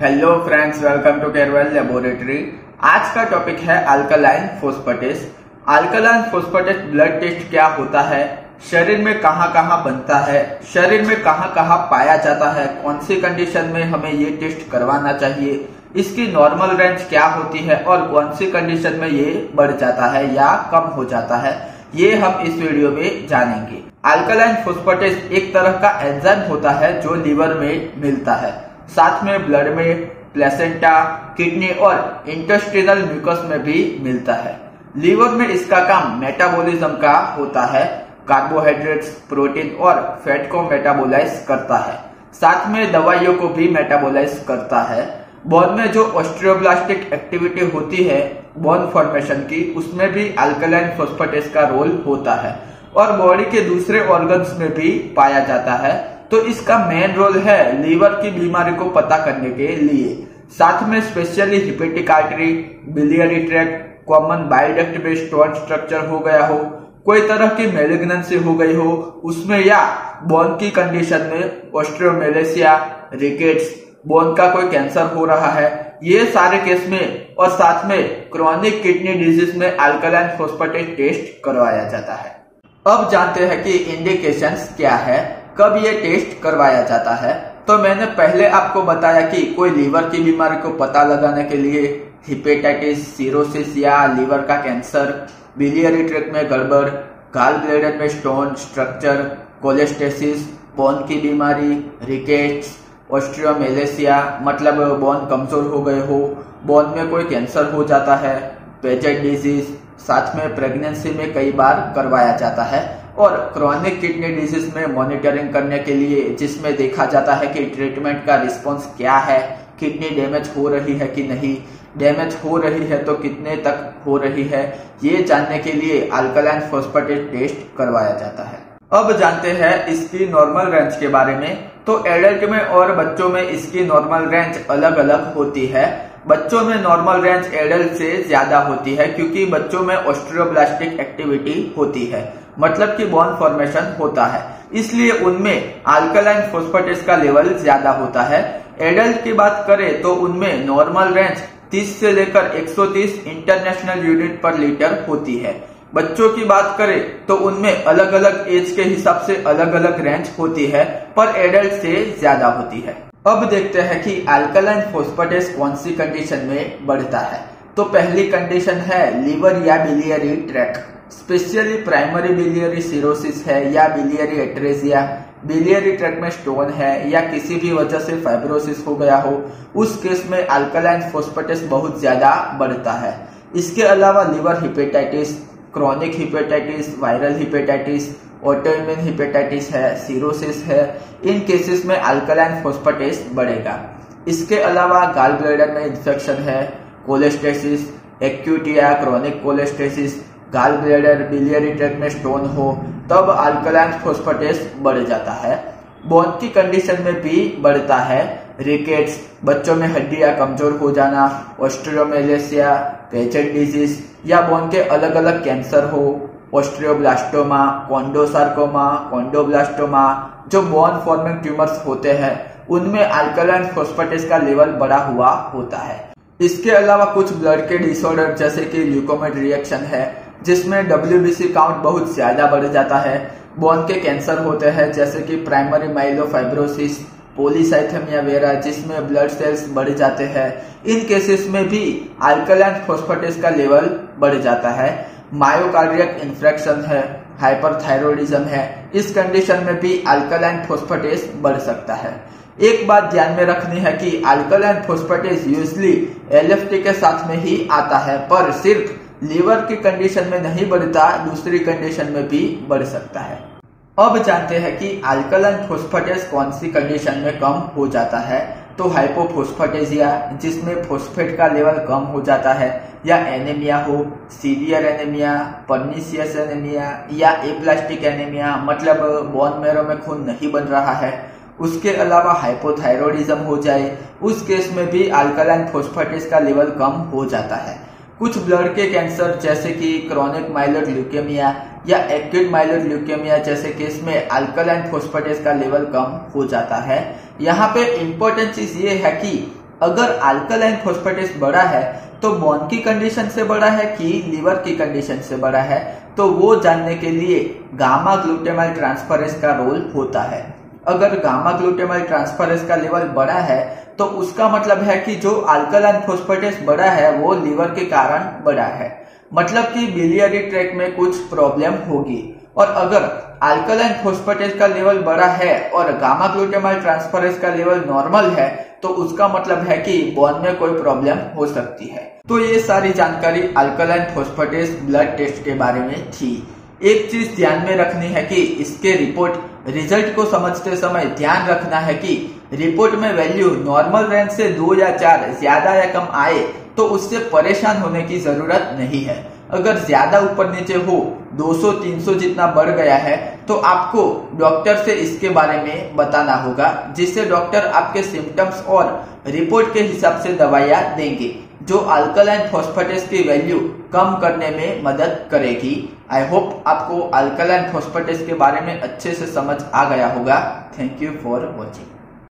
Hello friends, welcome to Carewell laboratory. आज का topic है alkaline phosphatase. Alkaline phosphatase blood test क्या होता है, शरीर में कहां कहां बनता है, शरीर में कहां कहां पाया जाता है, कौन सी कंडीशन में हमें ये टेस्ट करवाना चाहिए, इसकी नॉर्मल रेंज क्या होती है और कौन सी कंडीशन में ये बढ़ जाता है या कम हो जाता है, ये हम इस वीडियो में जानेंगे। अल्कलाइन फोस्फेटेस एक तरह का एंजाइम होता है जो लीवर में मिलता है, साथ में ब्लड में, प्लेसेंटा, किडनी और इंटेस्टिनल म्यूकस में भी मिलता है। लीवर में इसका काम मेटाबॉलिज्म का होता है, कार्बोहाइड्रेट्स, प्रोटीन और फैट को मेटाबोलाइज करता है, साथ में दवाइयों को भी मेटाबोलाइज करता है। बोन में जो ऑस्टियोब्लास्टिक एक्टिविटी होती है बोन फॉर्मेशन की, उसमें भी अल्कलाइन फोस्फेटेस का रोल होता है और बॉडी के दूसरे ऑर्गन्स में भी पाया जाता है। तो इसका मेन रोल है लीवर की बीमारी को पता करने के लिए, साथ में specially hepatic artery, biliary tract, common bile duct में स्टोन स्ट्रक्चर हो गया हो, कोई तरह की मैलिग्नेंसी हो गई हो उसमें, या बोन की कंडीशन में ऑस्टियोमेलेसिया, रिकेट्स, बोन का कोई कैंसर हो रहा है, ये सारे केस में, और साथ में क्रोनिक किडनी डिजीज में अल्कलाइन फोस्फेटेस टेस्ट करवाया जाता है। अब जानते हैं कि इंडिकेशंस क्या है, कब ये टेस्ट करवाया जाता है। तो मैंने पहले आपको बताया कि कोई लीवर की बीमारी को पता लगाने के लिए हिपेटाइटिस, सिरोसिस या लीवर का कैंसर, बिलियरी ट्रैक्ट में गड़बड़, गॉल ब्लैडर में स्टोन स्ट्रक्चर, कोलेस्टेसिस, बोन की बीमारी, रिकेट्स, ऑस्टियोमेलेसिया मतलब बोन कमजोर हो गए हो, बोन में कोई कैंसर हो जाता है, पेजेंट डिजीज, साथ में प्रेगनेंसी में कई बार करवाया जाता है, और क्रोनिक किडनी डिजीज में मॉनिटरिंग करने के लिए, जिसमें देखा जाता है कि ट्रीटमेंट का रिस्पांस क्या है, किडनी डैमेज हो रही है कि नहीं, डैमेज हो रही है तो कितने तक हो रही है, ये जानने के लिए अल्कलाइन फोस्फेटेस टेस्ट करवाया जाता है। अब जानते हैं इसकी नॉर्मल रेंज के बारे में। तो एडल्ट में और बच्चों में इसकी नॉर्मल रेंज अलग अलग होती है। बच्चों में नॉर्मल रेंज एडल्ट से ज्यादा होती है क्योंकि बच्चों में ऑस्टियोब्लास्टिक एक्टिविटी होती है, मतलब कि बोन फॉर्मेशन होता है, इसलिए उनमें अल्कलाइन फोस्फेटेस का लेवल ज्यादा होता है। एडल्ट की बात करें तो उनमें नॉर्मल रेंज 30 से लेकर 130 इंटरनेशनल यूनिट पर लीटर होती है। बच्चों की बात करें तो उनमें अलग अलग एज के हिसाब से अलग अलग रेंज होती है, पर एडल्ट से ज्यादा होती है। अब देखते हैं कि अल्कलाइन फोस्फेटेस कौन सी कंडीशन में बढ़ता है। तो पहली कंडीशन है लीवर या biliary tract, specially primary biliary cirrhosis है या बिलियरी एट्रेजिया, बिलियरी ट्रैक्ट में स्टोन है या किसी भी वजह से फाइब्रोसिस हो गया हो, उस केस में अल्कलाइन फोस्फेटेस बहुत ज्यादा बढ़ता है। इसके अलावा liver hepatitis, chronic hepatitis, viral hepatitis, autoimmune hepatitis है, सिरोसिस है, इन केसेस में अल्कलाइन फोस्फेटेस बढ़ेगा। इसके अलावा गॉल ब्लैडर में इंफेक्शन है, कोलेस्टेसिस, एक्यूट या chronic cholestasis, gall bladder, biliary tract में स्टोन हो, तब अल्कलाइन फोस्फेटेस बढ़ जाता है। बोन की कंडीशन में भी बढ़ता है, रिकेट्स, बच्चों में हड्डियां कमजोर हो जाना, ऑस्टियोमेलेसिया, पेजेंट डिजीज या बोन के अलग अलग कैंसर हो, ऑस्टियोब्लास्टोमा, कॉन्डोसार्कोमा, कॉन्डोब्लास्टोमा, जो बोन फॉर्मिंग ट्यूमर्स होते हैं, उनमें अल्कलाइन फोस्फेटेस का लेवल बढ़ा हुआ होता है। इसके अलावा कुछ ब्लड के डिसऑर्डर जैसे कि ल्यूकोमेट रिएक्शन है, जिसमें WBC काउंट बहुत ज्यादा बढ़ जाता है, बोन के कैंसर होते हैं जैसे कि प्राइमरी माइलोफाइब्रोसिस, पॉलीसाइथेमिया वेरा, जिसमें ब्लड सेल्स बढ़ जाते हैं, इन केसेस में भी अल्कलाइन फोस्फेटेस का लेवल बढ़ जाता है। मायोकार्डियक इन्फ्रेक्शन है, हाइपरथायरॉयडिज्म है, इस कंडीशन में भी अल्कलाइन फोस्फेटेस बढ़ सकता है। एक बात ध्यान में रखनी है कि अल्कलाइन फोस्फेटेस यूजुअली LFT के साथ में ही आता है, पर सिर्फ लीवर की कंडीशन में नहीं बढ़ता, दूसरी कंडीशन में भी बढ़ सकता है। अब जानते हैं कि अल्कलाइन फोस्फेटेस कौन सी कंडीशन में कम हो जाता है। तो हाइपोफोस्फेटेसिया, जिसमें फोस्फेट का लेवल कम हो जाता है, या एनीमिया हो, सीवियर एनीमिया, पर्निशियस एनीमिया या एप्लास्टिक एनीमिया, मतलब बोन मैरो में खून नहीं बन रहा है, उसके अलावा हाइपोथायरॉयडिज्म हो जाए, उस केस में भी अल्कलाइन फोस्फेटेस का लेवल कम हो जाता है। कुछ ब्लड के कैंसर जैसे कि क्रोनिक माइलोइड ल्यूकेमिया या एक्यूट माइलोइड ल्यूकेमिया जैसे केस में अल्कलाइन फोस्फेटेस का लेवल कम हो जाता है। यहाँ पे इम्पोर्टेंट चीज ये है कि अगर अल्कलाइन फोस्फेटेस बढ़ा है तो बोन की कंडीशन से बढ़ा है कि लीवर की कंडीशन से बढ़ा है, तो वो जानने के लिए गामा ग्लूटामाइल ट्रांसफरेज का रोल होता है। अगर गामा ग्लूटामाइल ट्रांसफरेज का लेवल बढ़ा है तो उसका मतलब है कि जो अल्कलाइन फोस्फेटेस बढ़ा है वो लीवर के कारण बढ़ा है, मतलब कि बिलियरी ट्रैक्ट में कुछ प्रॉब्लम होगी। और अगर अल्कलाइन फोस्फेटेस का लेवल बढ़ा है और गामा ग्लूटामाइल ट्रांसफरेज का लेवल नॉर्मल है तो उसका मतलब है कि बोन में कोई प्रॉब्लम हो सकती है। तो ये सारी जानकारी अल्कलाइन फोस्फेटेस ब्लड टेस्ट के बारे में थी। एक चीज ध्यान में रखनी है कि इसके रिजल्ट को समझते समय ध्यान रखना है कि रिपोर्ट में वैल्यू नॉर्मल रेंज से 2 या 4 ज्यादा या कम आए तो उससे परेशान होने की जरूरत नहीं है। अगर ज्यादा ऊपर नीचे हो, 200-300 जितना बढ़ गया है, तो आपको डॉक्टर से इसके बारे में बताना होगा, जिससे डॉक्टर आपके सिम्टम्स और रिपोर्ट के हिसाब से दवाइयां देंगे जो अल्कलाइन फोस्फेटेस की वैल्यू कम करने में मदद करेगी। आई होप आपको अल्कलाइन फोस्फेटेस के बारे में अच्छे से समझ आ गया होगा। Thank you for watching.